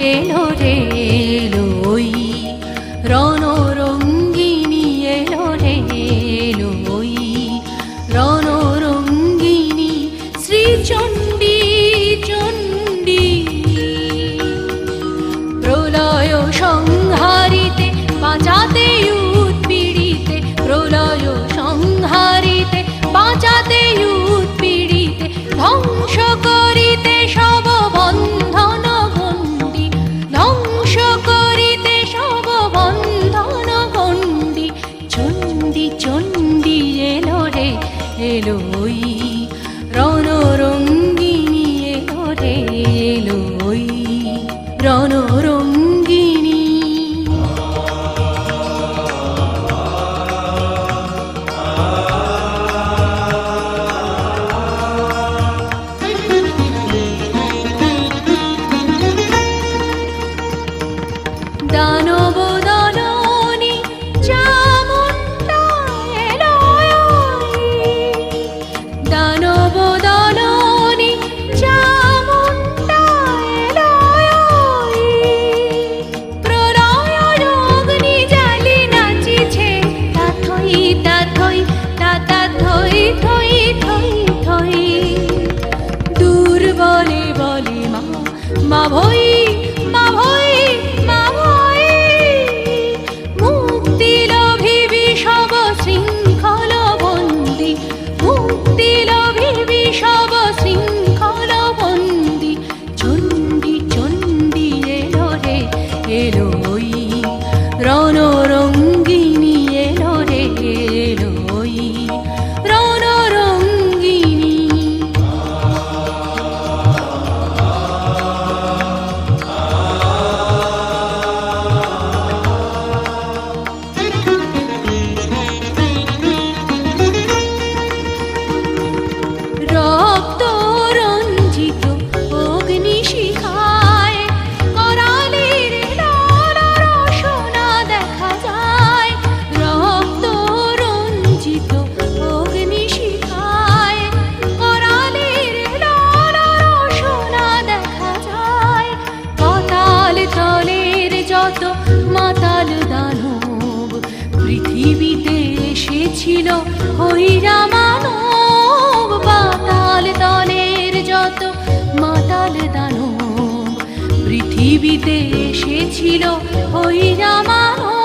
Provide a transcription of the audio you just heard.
এলো রে এলো ওই রণরঙ্গিনী এলো রে এলো ওই রণরঙ্গিনী শ্রীচণ্ডী চণ্ডী প্রলয় সংহারিতে বাঁচাতে উৎপীড়িতে প্রলয় সংহারিতে বাঁচাতে উৎপীড়িতে ধ্বংস করিতে সব বন্ধন গণ্ডি ধ্বংস করিতে সব বন্ধন গণ্ডি চণ্ডী চণ্ডী এলো রে এলো ওই রণরঙ্গিনী এলো রে এলো ওই রণরঙ্গিনী দানব দলনী চামুণ্ডা এলো দানব দলনী চামুণ্ডা এলো প্রলয় অগ্নি জ্বালি নাচিছে তাথই তাথই তাতা থই থই থই থই দুর্বলে বলে মা মা ভই মা ভই মা ভই মুক্তি লভিবি সব শৃঙ্খল বন্দি মুক্তি লভিবি সব শৃঙ্খল বন্দি চণ্ডী চণ্ডী এলো রে এলো ওই রণরঙ্গিনী এলো রে এলো ওই রণরঙ্গিনী রক্ত রঞ্জিত অগ্নিশিখায় করালির লাল রসনা দেখা যায় রক্ত রঞ্জিত অগ্নিশিখায় করালির লাল রসনা দেখা যায় পাতাল তলের যত মাতাল দানব পৃথিবীতে এসেছিল হইরা মানব পাতাল তলের যত মাতাল দানব পৃথিবীতে এসেছিল হইরা মানব